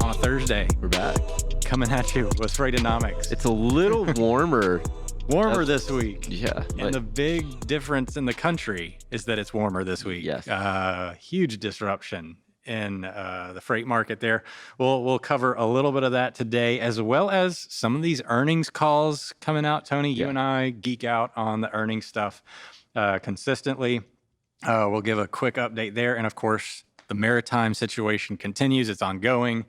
on a Thursday. We're back. Coming at you with Freightonomics. It's a little warmer. Warmer this week. Yeah. And the big difference in the country is that it's warmer this week. Yes. Huge disruption in the freight market there. We'll cover a little bit of that today, as well as some of these earnings calls coming out. Tony, you and I geek out on the earnings stuff consistently. We'll give a quick update there. And of course, the maritime situation continues. It's ongoing.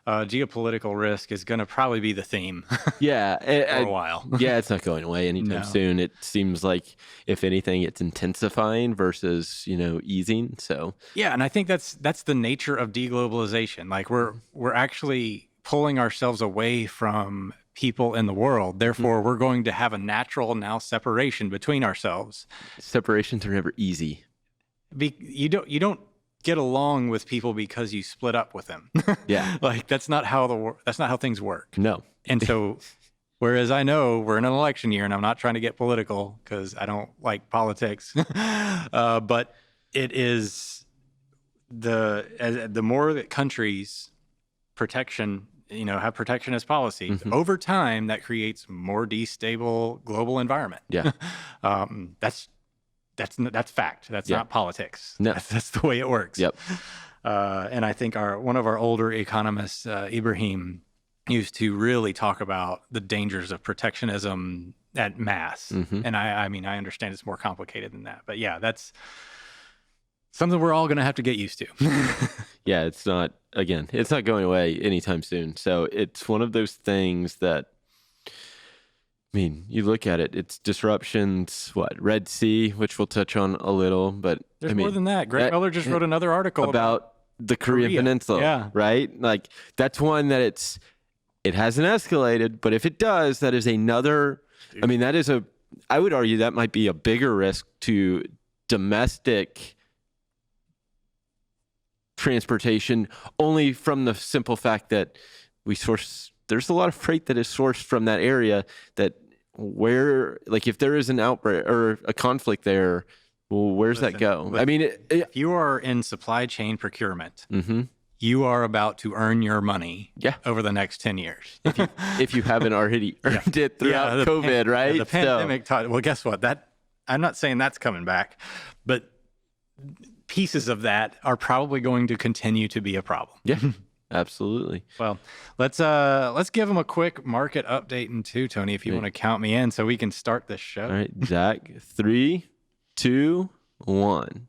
Geopolitical risk is going to probably be the theme for a while. Yeah, it's not going away anytime soon. It seems like, if anything, it's intensifying versus, easing. So yeah, and I think that's the nature of deglobalization. Like we're actually pulling ourselves away from people in the world. Therefore, we're going to have a natural now separation between ourselves. Separations are never easy. You don't get along with people because you split up with them. Yeah. Like that's not how things work. No. And so, whereas I know we're in an election year and I'm not trying to get political because I don't like politics, but it is the more that countries have protectionist policies over time, that creates more destable global environment. Yeah. That's fact. That's not politics. No. That's the way it works. Yep. And I think one of our older economists, Ibrahim, used to really talk about the dangers of protectionism at mass. And I mean, I understand it's more complicated than that. But yeah, that's something we're all going to have to get used to. Yeah, it's not going away anytime soon. So it's one of those things that, you look at it, it's disruptions, Red Sea, which we'll touch on a little, but there's more than that. Greg Miller just wrote another article about the Korean Peninsula, right? Like that's one that it hasn't escalated, but if it does, that is another, I would argue that might be a bigger risk to domestic transportation, only from the simple fact that there's a lot of freight that is sourced from that area if there is an outbreak or a conflict there, well, where's that go? If you are in supply chain procurement, you are about to earn your money over the next 10 years. If you haven't already earned it throughout COVID, right? The pandemic taught, well, guess what? I'm not saying that's coming back, but pieces of that are probably going to continue to be a problem. Yeah. Absolutely. Well, let's give them a quick market update and two, Tony, if you want to count me in so we can start this show. All right, Zach, 3, 2, 1.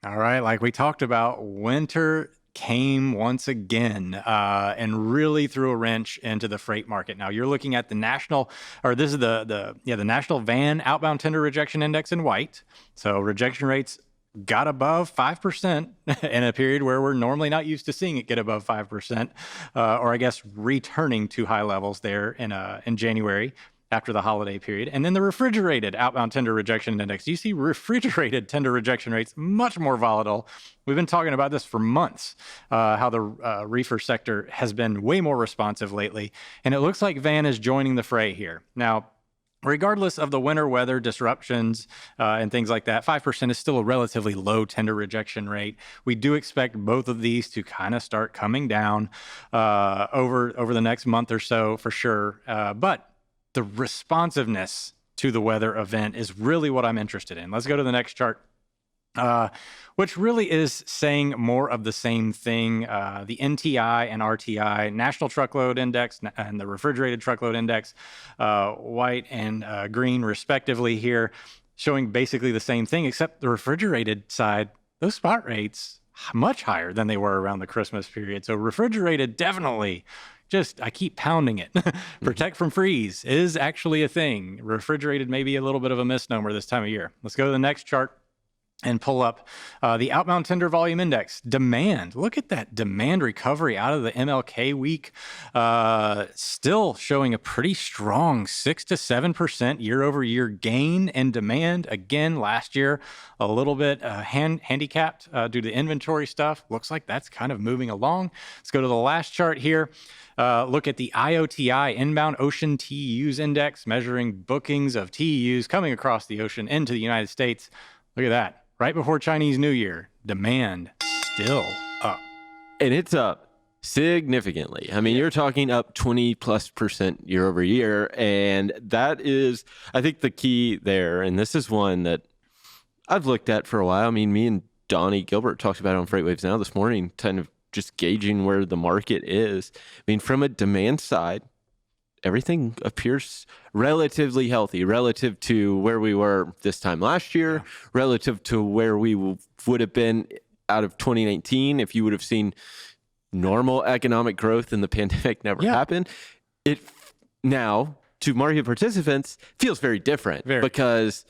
All right, like we talked about, winter came once again and really threw a wrench into the freight market. Now you're looking at the national van outbound tender rejection index in white. So rejection rates got above 5% in a period where we're normally not used to seeing it get above 5%, or I guess returning to high levels there in January after the holiday period. And then the refrigerated outbound tender rejection index. You see refrigerated tender rejection rates much more volatile. We've been talking about this for months, how the reefer sector has been way more responsive lately. And it looks like van is joining the fray here. Now, regardless of the winter weather disruptions and things like that, 5% is still a relatively low tender rejection rate. We do expect both of these to kind of start coming down over the next month or so for sure. But the responsiveness to the weather event is really what I'm interested in. Let's go to the next chart. Which really is saying more of the same thing. The NTI and RTI, National Truckload Index and the Refrigerated Truckload Index, white and green respectively here, showing basically the same thing, except the refrigerated side, those spot rates much higher than they were around the Christmas period. So refrigerated definitely, I keep pounding it. Protect from freeze is actually a thing. Refrigerated may be a little bit of a misnomer this time of year. Let's go to the next chart and pull up the outbound tender volume index. Demand. Look at that demand recovery out of the MLK week. Still showing a pretty strong 6 to 7% year over year gain in demand. Again, last year, a little bit handicapped due to inventory stuff. Looks like that's kind of moving along. Let's go to the last chart here. Look at the IOTI, Inbound Ocean TEUs Index, measuring bookings of TEUs coming across the ocean into the United States. Look at that. Right before Chinese New Year, demand still up. And it's up significantly. I mean, you're talking up 20+% year over year. And that is, I think, the key there. And this is one that I've looked at for a while. I mean, me and Donnie Gilbert talked about it on FreightWaves Now this morning, kind of just gauging where the market is. I mean, from a demand side, everything appears relatively healthy relative to where we were this time last year, relative to where we would have been out of 2019 if you would have seen normal economic growth and the pandemic never happened. It now, to market participants, feels very different because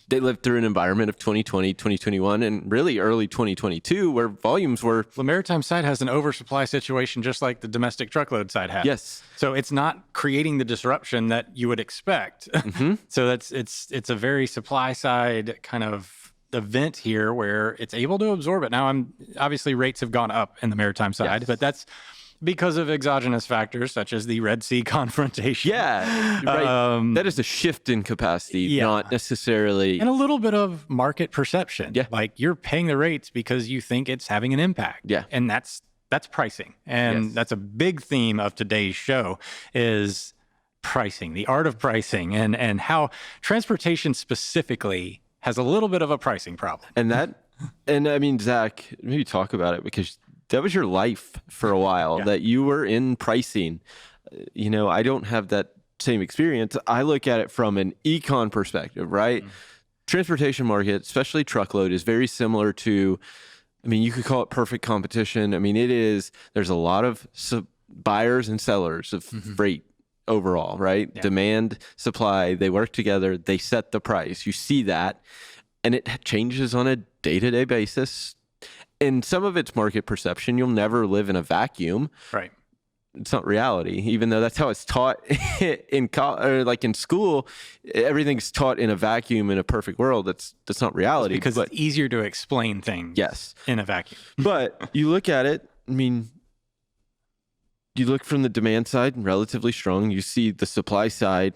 they lived through an environment of 2020, 2021, and really early 2022 where volumes were... The maritime side has an oversupply situation just like the domestic truckload side has. Yes. So it's not creating the disruption that you would expect. So it's a very supply side kind of event here where it's able to absorb it. Now, obviously rates have gone up in the maritime side, but that's because of exogenous factors such as the Red Sea confrontation. Yeah, right. That is a shift in capacity, not necessarily... And a little bit of market perception. Yeah. Like you're paying the rates because you think it's having an impact. Yeah. And that's pricing. And that's a big theme of today's show is pricing, the art of pricing, and how transportation specifically has a little bit of a pricing problem. And I mean, Zach, maybe talk about it because that was your life for a while, that you were in pricing. You know, I don't have that same experience. I look at it from an econ perspective, right? Transportation market, especially truckload, is very similar to, I mean, you could call it perfect competition. I mean, there's a lot of buyers and sellers of freight overall, right? Yeah. Demand, supply, they work together, they set the price. You see that, and it changes on a day-to-day basis. And some of it's market perception. You'll never live in a vacuum. Right. It's not reality, even though that's how it's taught in like in school. Everything's taught in a vacuum in a perfect world. That's not reality. Because it's easier to explain things in a vacuum. But you look at it, I mean, you look from the demand side, relatively strong. You see the supply side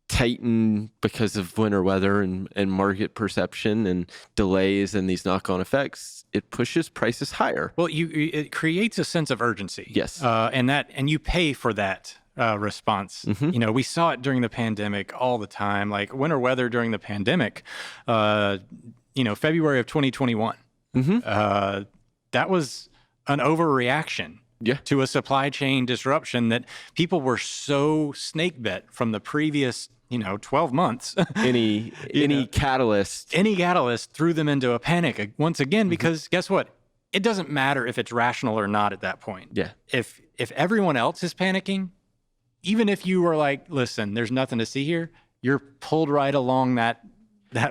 tighten because of winter weather and market perception and delays and these knock-on effects. It pushes prices higher. Well, it creates a sense of urgency. Yes. And you pay for that response. You know, we saw it during the pandemic all the time, like winter weather during the pandemic, February of 2021. That was an overreaction to a supply chain disruption that people were so snake bit from the previous 12 months. Any catalyst threw them into a panic once again, because guess what? It doesn't matter if it's rational or not at that point. Yeah. If everyone else is panicking, even if you were like, listen, there's nothing to see here, you're pulled right along that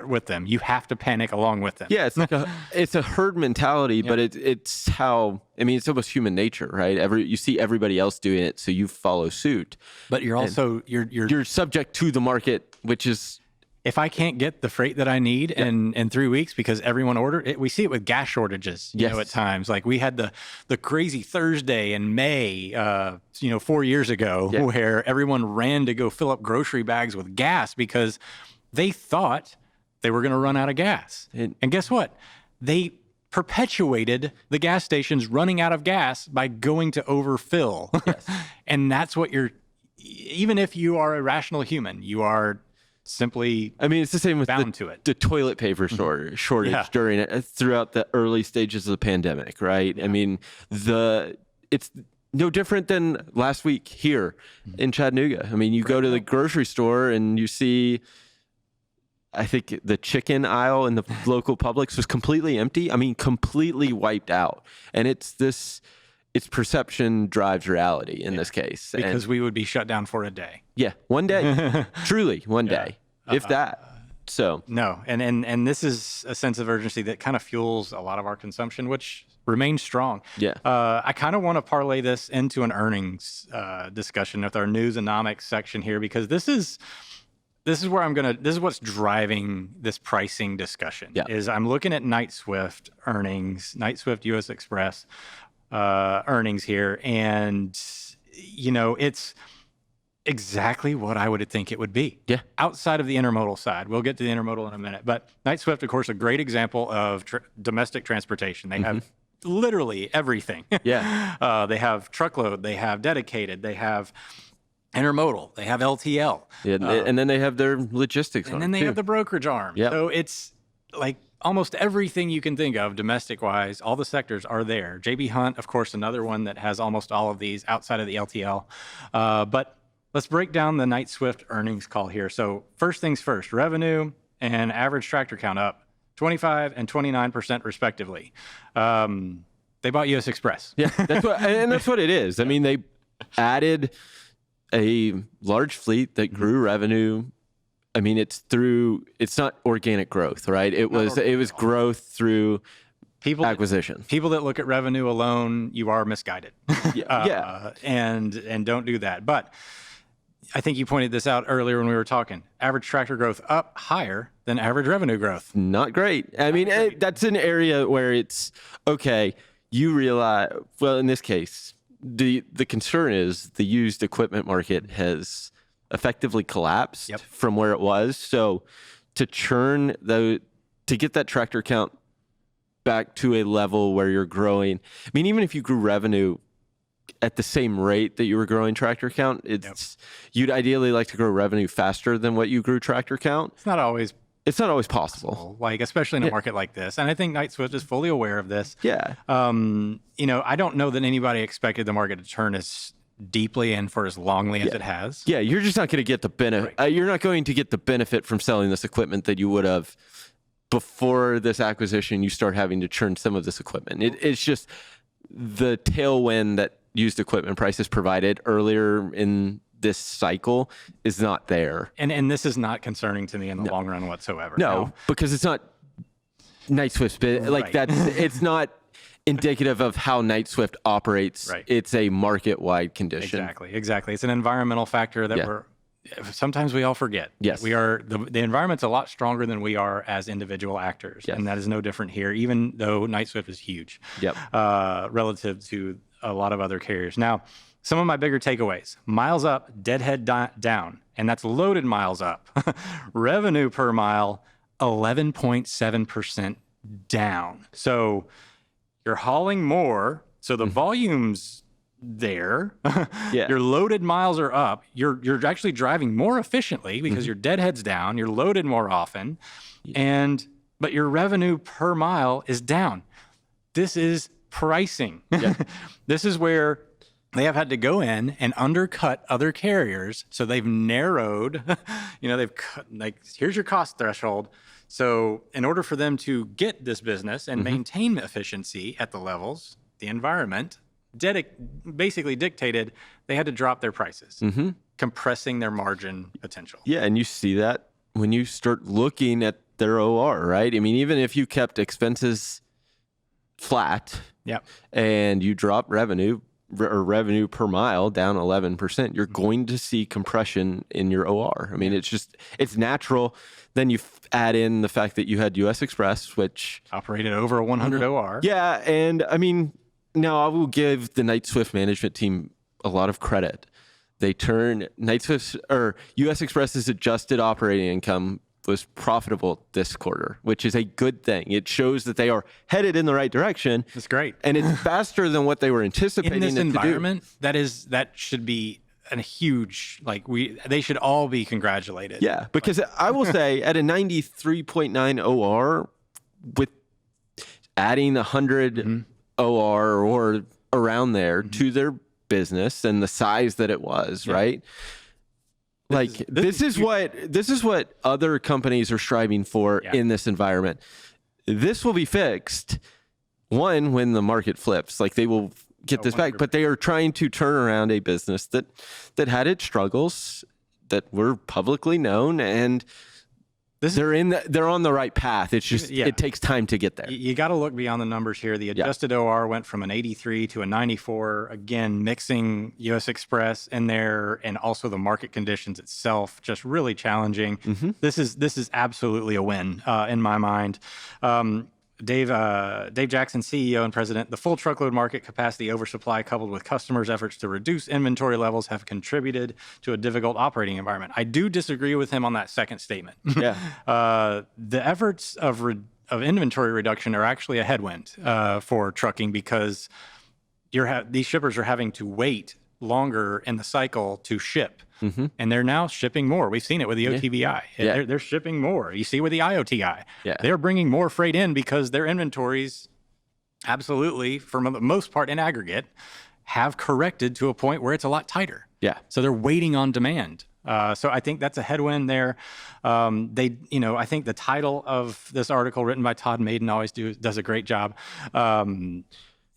with them. You have to panic along with them. Yeah, it's like it's a herd mentality, but it's how, I mean, it's almost human nature, right? You see everybody else doing it, so you follow suit. But you're also you're subject to the market, which is, if I can't get the freight that I need in 3 weeks because everyone ordered it, we see it with gas shortages, at times. Like we had the crazy Thursday in May, 4 years ago, where everyone ran to go fill up grocery bags with gas because they thought they were going to run out of gas. And guess what? They perpetuated the gas stations running out of gas by going to overfill. Yes. And that's what even if you are a rational human, you are simply it's the same with the toilet paper shortage throughout the early stages of the pandemic, right? Yeah. I mean, it's no different than last week here in Chattanooga. I mean, you go to the grocery store and you see, I think the chicken aisle in the local Publix was completely empty. I mean, completely wiped out. And it's perception drives reality in this case. Because we would be shut down for a day. Yeah, one day. Truly, one day. If that. So. No, and this is a sense of urgency that kind of fuels a lot of our consumption, which remains strong. Yeah. I kind of want to parlay this into an earnings discussion with our newsonomics section here, because this is where this is what's driving this pricing discussion. Is I'm looking at Knight-Swift earnings, Knight-Swift US Express earnings here, and it's exactly what I would think it would be. Yeah. Outside of the intermodal side, we'll get to the intermodal in a minute, but Knight-Swift, of course, a great example of domestic transportation. They have literally everything. Yeah. They have truckload, they have dedicated, they have intermodal, they have LTL. Yeah, and then they have their logistics and then they have the brokerage arm. Yep. So it's like almost everything you can think of domestic wise, all the sectors are there. JB Hunt, of course, another one that has almost all of these outside of the LTL. But let's break down the Knight-Swift earnings call here. So first things first, revenue and average tractor count up 25 and 29% respectively. They bought U.S. Express. Yeah, that's what it is. I mean, they added a large fleet that grew revenue. I mean, it's not organic growth, right? It was growth through acquisition. People that look at revenue alone, you are misguided. Yeah. And don't do that. But I think you pointed this out earlier when we were talking. Average tractor growth up higher than average revenue growth. Not great. I mean, that's an area where it's okay. You realize, well, in this case, the concern is the used equipment market has effectively collapsed from where it was. So to get that tractor count back to a level where you're growing, I mean, even if you grew revenue at the same rate that you were growing tractor count, you'd ideally like to grow revenue faster than what you grew tractor count. It's not always possible. Like, especially in a market like this. And I think Knight-Swift is fully aware of this. Yeah. I don't know that anybody expected the market to turn as deeply and for as longly as it has. Yeah, you're just not going to get the benefit. Right. You're not going to get the benefit from selling this equipment that you would have before this acquisition. You start having to churn some of this equipment. It's just the tailwind that used equipment prices provided earlier in this cycle is not there. And this is not concerning to me in the long run whatsoever. No, because it's not Knight-Swift. Like that, it's not indicative of how Knight-Swift operates. Right. It's a market-wide condition. Exactly. It's an environmental factor that sometimes we all forget. Yes. We are the environment's a lot stronger than we are as individual actors. Yes. And that is no different here, even though Knight-Swift is huge. Yep. Relative to a lot of other carriers. Now, some of my bigger takeaways: miles up, deadhead down, and that's loaded miles up. Revenue per mile, 11.7% down. So you're hauling more. So the volume's there. Your loaded miles are up. You're actually driving more efficiently because your deadhead's down. You're loaded more often, but your revenue per mile is down. This is pricing. This is where they have had to go in and undercut other carriers. So they've narrowed, they've cut, here's your cost threshold. So in order for them to get this business and maintain efficiency at the levels, the environment basically dictated they had to drop their prices, compressing their margin potential. Yeah, and you see that when you start looking at their OR, right? I mean, even if you kept expenses flat and you drop revenue per mile down 11%, you're going to see compression in your OR. I mean, it's natural. Then you add in the fact that you had U.S. Express, which operated over a 100 OR. Yeah, and I mean, now I will give the Knight-Swift management team a lot of credit. They turned U.S. Express's adjusted operating income was profitable this quarter, which is a good thing. It shows that they are headed in the right direction. That's great. And it's faster than what they were anticipating. In this environment, that should be a huge, they should all be congratulated. Yeah, because I will say at a 93.9 OR with adding 100 OR or around there to their business and the size that it was, right? This is what other companies are striving for in this environment. This will be fixed when the market flips. They will get this back, but they are trying to turn around a business that had its struggles that were publicly known, and they're on the right path. It's just it takes time to get there. You got to look beyond the numbers here. The adjusted OR went from an 83 to a 94. Again, mixing U.S. Express in there, and also the market conditions itself just really challenging. This is absolutely a win in my mind. Dave Jackson, CEO and president, the full truckload market capacity oversupply coupled with customers' efforts to reduce inventory levels have contributed to a difficult operating environment. I do disagree with him on that second statement. The efforts of of inventory reduction are actually a headwind for trucking, because these shippers are having to wait longer in the cycle to ship. And they're now shipping more. We've seen it with the OTBI. They're shipping more. You see with the IOTI. They're bringing more freight in because their inventories, absolutely, for the most part in aggregate, have corrected to a point where it's a lot tighter. So they're waiting on demand. So I think that's a headwind there. I think the title of this article, written by Todd Maiden, does a great job.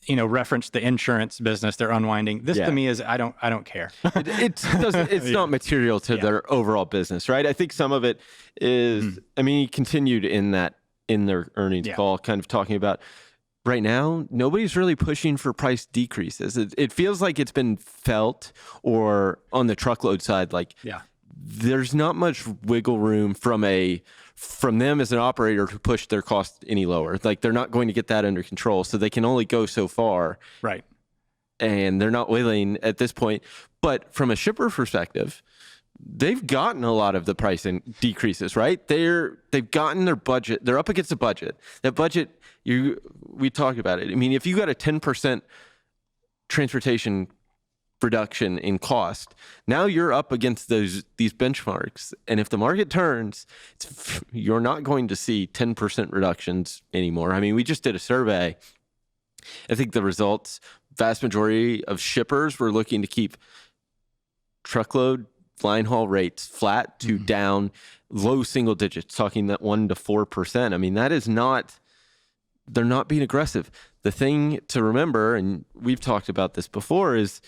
Reference the insurance business they're unwinding. This to me is I don't care. It's not material to their overall business, right? I think some of it is. I mean, he continued in their earnings call, kind of talking about right now nobody's really pushing for price decreases. It feels like it's been felt, or on the truckload side, like there's not much wiggle room from them as an operator to push their cost any lower. Like they're not going to get that under control, so they can only go so far. Right. And they're not willing at this point. But from a shipper perspective, they've gotten a lot of the pricing decreases, right? They've gotten their budget. They're up against a budget. That budget, we talked about it. I mean, if you got a 10% transportation reduction in cost, now you're up against these benchmarks. And if the market turns, you're not going to see 10% reductions anymore. I mean, we just did a survey. I think the results, vast majority of shippers were looking to keep truckload line haul rates flat to down low single digits, talking that 1% to 4%. I mean, that is not, they're not being aggressive. The thing to remember, and we've talked about this before, is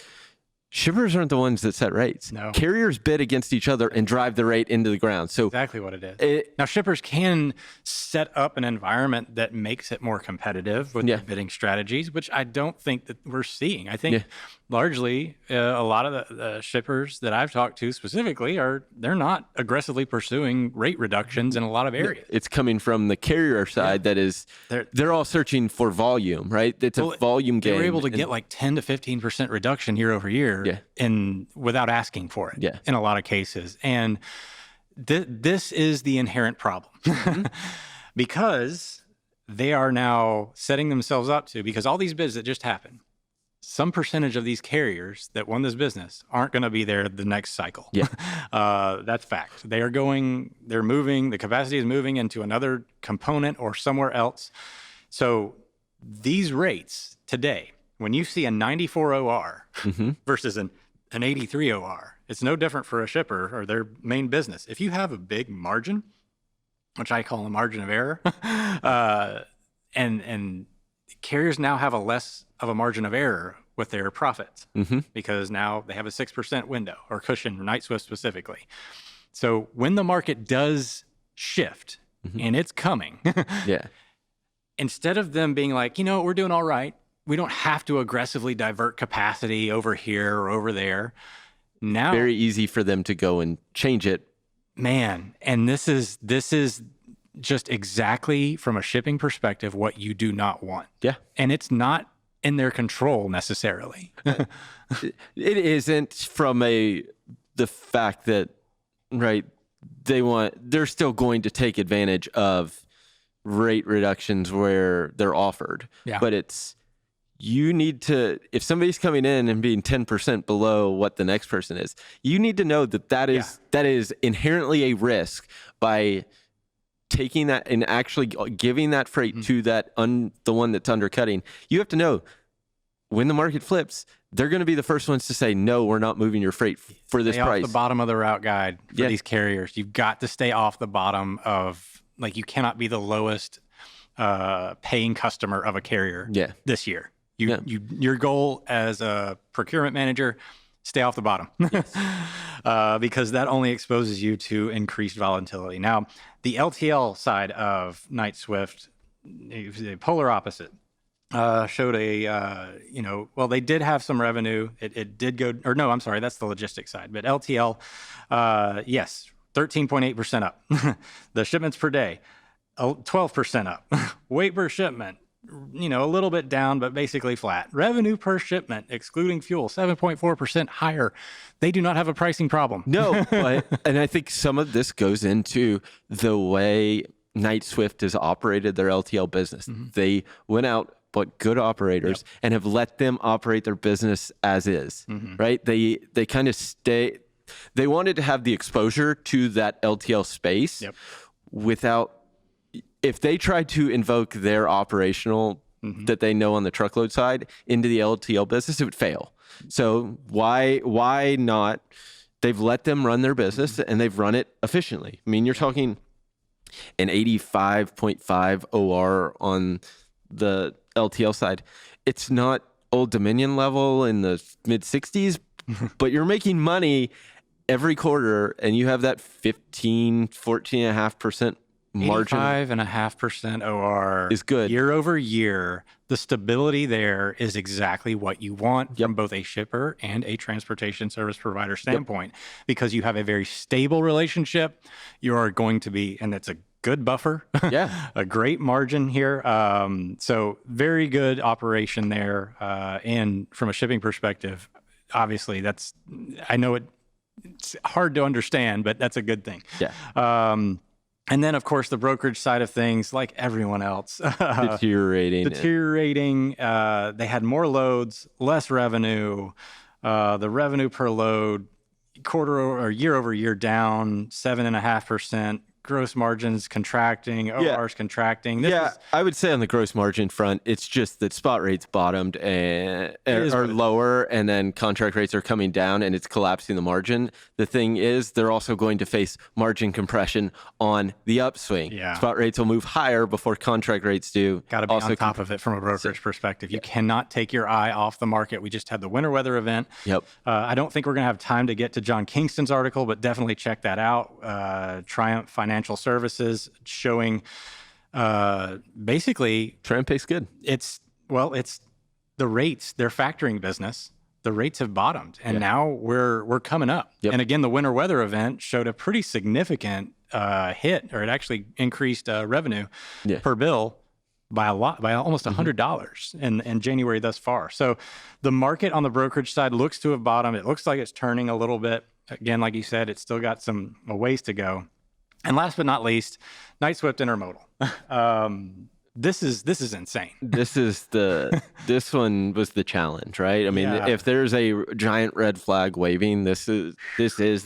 shippers aren't the ones that set rates. No. Carriers bid against each other and drive the rate into the ground. So exactly what it is. Now, shippers can set up an environment that makes it more competitive with their bidding strategies, which I don't think that we're seeing. I think largely a lot of the shippers that I've talked to specifically they're not aggressively pursuing rate reductions in a lot of areas. It's coming from the carrier side. That is, they're all searching for volume, right? It's a volume game. They were able to get like 10 to 15% reduction year over year without asking for it in a lot of cases. And this is the inherent problem because they are now setting themselves up because all these bids that just happened, some percentage of these carriers that won this business aren't going to be there the next cycle. That's fact. They're moving, the capacity is moving into another component or somewhere else. So these rates today, when you see a 94 OR versus an 83 OR, it's no different for a shipper or their main business. If you have a big margin, which I call a margin of error, and carriers now have a less of a margin of error with their profits because now they have a 6% window or cushion, Knight-Swift specifically. So when the market does shift, and it's coming, instead of them being like, we're doing all right, we don't have to aggressively divert capacity over here or over there. Now, very easy for them to go and change it. Man, and this is just exactly from a shipping perspective what you do not want. And it's not in their control necessarily. It isn't from the fact that, right, they're still going to take advantage of rate reductions where they're offered. But you need to, if somebody's coming in and being 10% below what the next person is, you need to know that is inherently a risk by taking that and actually giving that freight to the one that's undercutting. You have to know when the market flips, they're going to be the first ones to say, no, we're not moving your freight for this price. Off the bottom of the route guide for these carriers. You've got to stay off the bottom of, like, you cannot be the lowest paying customer of a carrier this year. Your goal as a procurement manager, stay off the bottom because that only exposes you to increased volatility. Now, the LTL side of Knight-Swift, the polar opposite, showed they did have some revenue. It did go, or no, I'm sorry, that's the logistics side. But LTL, 13.8% up. The shipments per day, 12% up. Weight per shipment, a little bit down, but basically flat. Revenue per shipment, excluding fuel, 7.4% higher. They do not have a pricing problem. No, and I think some of this goes into the way Knight-Swift has operated their LTL business. They went out, but good operators, and have let them operate their business as is, right? They kind of they wanted to have the exposure to that LTL space without, if they tried to invoke their operational that they know on the truckload side into the LTL business, it would fail. So why not? They've let them run their business and they've run it efficiently. I mean, you're talking an 85.5 OR on the LTL side. It's not Old Dominion level in the mid 60s, but you're making money every quarter and you have that 14.5% margin. 85.5% OR is good. Year over year, the stability there is exactly what you want from both a shipper and a transportation service provider standpoint, because you have a very stable relationship. You are going to be, and it's a good buffer, a great margin here. So very good operation there. And from a shipping perspective, obviously I know it's hard to understand, but that's a good thing. And then, of course, the brokerage side of things, like everyone else, deteriorating. They had more loads, less revenue. The revenue per load, quarter or year over year, down 7.5%. Gross margins contracting, ORs contracting. I would say on the gross margin front, it's just that spot rates bottomed and are lower, and then contract rates are coming down, and it's collapsing the margin. The thing is, they're also going to face margin compression on the upswing. Spot rates will move higher before contract rates do. Got to be on top of it from a brokerage perspective. You cannot take your eye off the market. We just had the winter weather event. I don't think we're going to have time to get to John Kingston's article, but definitely check that out. Triumph Financial Services showing basically Triumph pays good. It's the rates, their factoring business. The rates have bottomed, and now we're coming up. And again, the winter weather event showed a pretty significant hit, or it actually increased revenue per bill by almost $100 in January thus far. So the market on the brokerage side looks to have bottomed. It looks like it's turning a little bit. Again, like you said, it's still got a ways to go. And last but not least, Knight-Swift Intermodal. This is insane. This one was the challenge, right? I mean, if there's a giant red flag waving, this is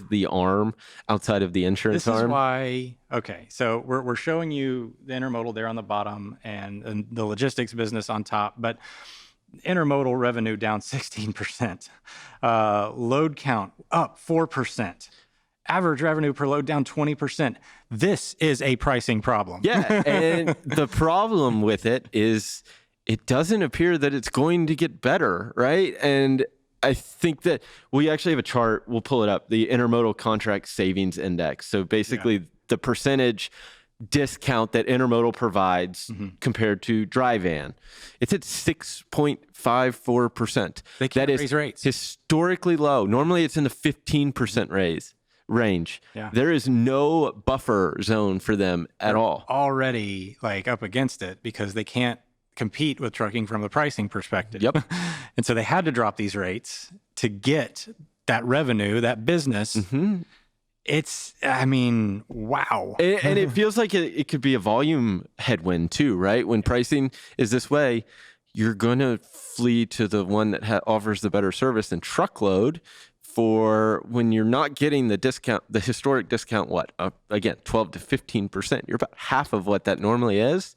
the arm outside of the insurance arm. This is why. Okay, so we're showing you the intermodal there on the bottom and the logistics business on top, but intermodal revenue down 16%, load count up 4%. Average revenue per load down 20%. This is a pricing problem. And the problem with it is it doesn't appear that it's going to get better, right? And I think that we actually have a chart. We'll pull it up, the Intermodal Contract Savings Index. So basically the percentage discount that Intermodal provides compared to dry van. It's at 6.54%. They can't raise rates. Historically low. Normally it's in the 15% range. There is no buffer zone for them at all. Already up against it because they can't compete with trucking from the pricing perspective. And so they had to drop these rates to get that revenue, that business. It's, wow. And it feels like it could be a volume headwind too, right? When pricing is this way, you're going to flee to the one that offers the better service. And truckload, for when you're not getting the discount, the historic discount, again, 12 to 15%. You're about half of what that normally is.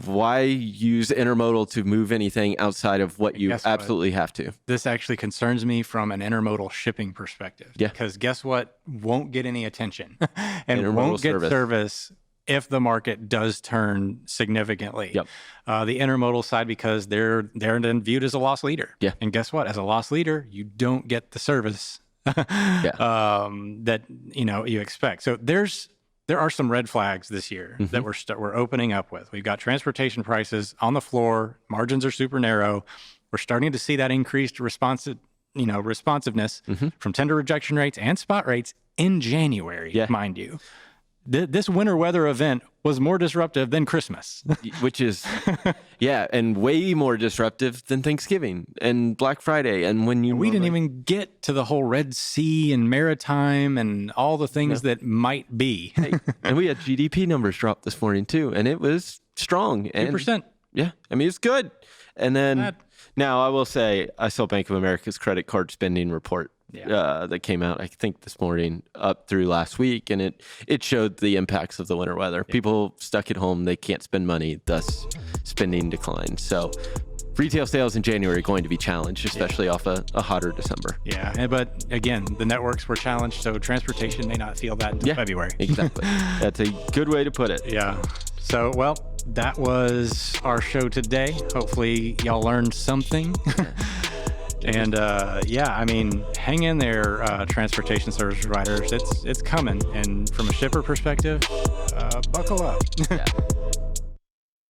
Why use intermodal to move anything outside of what you absolutely have to? This actually concerns me from an intermodal shipping perspective. Because guess what won't get any attention and intermodal won't get service if the market does turn significantly. The intermodal side, because they're then viewed as a loss leader. And guess what? As a loss leader, you don't get the service that you expect. So there are some red flags this year that we're opening up with. We've got transportation prices on the floor. Margins are super narrow. We're starting to see that increased responsiveness from tender rejection rates and spot rates in January, mind you. This winter weather event was more disruptive than Christmas. Which is, yeah, and way more disruptive than Thanksgiving and Black Friday. And when we didn't even get to the whole Red Sea and maritime and all the things that might be. And we had GDP numbers drop this morning too, and it was strong. 2%. Yeah, I mean, it's good. And then now I will say I saw Bank of America's credit card spending report that came out, I think, this morning up through last week, and it showed the impacts of the winter weather. People stuck at home, they can't spend money, thus spending declined. So retail sales in January are going to be challenged, especially off a hotter December. Yeah, but again, the networks were challenged, so transportation may not feel that until February. Exactly. That's a good way to put it. Yeah. So, well, that was our show today. Hopefully y'all learned something. And I mean, hang in there, transportation service providers. It's coming. And from a shipper perspective, buckle up.